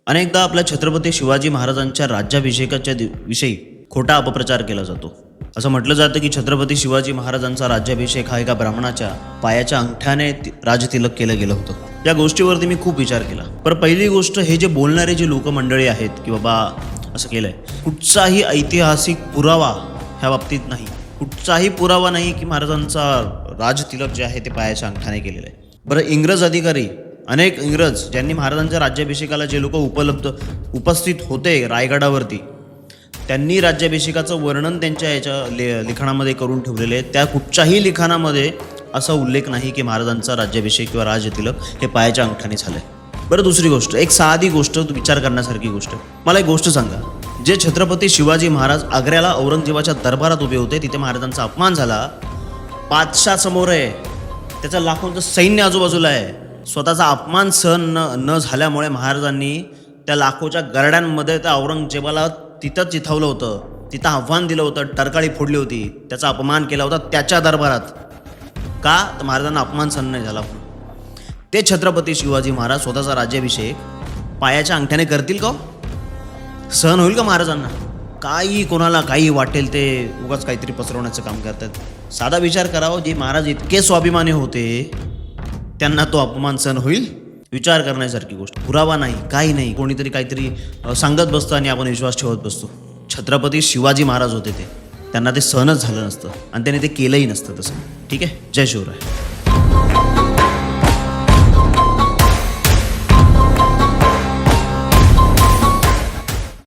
अनेकदा आपल्या छत्रपती शिवाजी महाराजांच्या राज्याभिषेकाच्या विषयी खोटा अपप्रचार केला जातो. असं म्हटलं जातं की छत्रपती शिवाजी महाराजांचा राज्याभिषेक हा एका ब्राह्मणाच्या पायाच्या अंगठ्याने राजतिलक केलं गेलं होतं. या गोष्टीवरती मी खूप विचार केला. पण पहिली गोष्ट, हे जे बोलणारे जे लोकमंडळी आहेत की बाबा असं केलंय, कुठचाही ऐतिहासिक पुरावा ह्या बाबतीत नाही. कुठचाही पुरावा नाही की महाराजांचा राजतिलक जे आहे ते पायाच्या अंगठ्याने केलेलं आहे. बरं, इंग्रज अधिकारी, अनेक इंग्रज ज्यांनी महाराजांच्या राज्याभिषेकाला जे लोक उपस्थित होते रायगडावरती, त्यांनी राज्याभिषेकाचं वर्णन त्यांच्या लिखाणामध्ये करून ठेवलेले आहे. त्या कुठच्याही लिखाणामध्ये असा उल्लेख नाही की महाराजांचा राज्याभिषेक किंवा राजतिलक हे पायाच्या अंगठ्याने झालं आहे. बरं, दुसरी गोष्ट, एक साधी गोष्ट, विचार करण्यासारखी गोष्ट. मला एक गोष्ट सांगा, जे छत्रपती शिवाजी महाराज आग्र्याला औरंगजेबाच्या दरबारात उभे होते, तिथे महाराजांचा अपमान झाला, बादशाह समोर आहे, त्याचं लाखोंचं सैन्य आजूबाजूला आहे, स्वतःचा अपमान सहन न झाल्यामुळे महाराजांनी त्या लाखोच्या गरड्यांमध्ये त्या औरंगजेबाला तिथं चिथावलं होतं, तिथं आव्हान दिलं होतं, टरकाळी फोडली होती, त्याचा अपमान केला होता त्याच्या दरबारात. का? तर महाराजांना अपमान सहन नाही झाला. ते छत्रपती शिवाजी महाराज स्वतःचा राज्याभिषेक पायाच्या अंगठ्याने करतील का? सहन होईल का महाराजांना? काही कोणाला काही वाटेल ते उगाच काहीतरी पसरवण्याचं काम करतात. साधा विचार करावा, जे महाराज इतके स्वाभिमानी होते त्यांना तो अपमान सहन होईल? विचार करण्यासारखी गोष्ट. पुरावा नाही, काही नाही, कोणीतरी काहीतरी सांगत बसतं आणि आपण विश्वास ठेवत बसतो. छत्रपती शिवाजी महाराज होते, ते त्यांना ते सहनच झालं नसतं आणि त्याने ते केलंही नसतं तसं. ठीक आहे. जय शिवराय.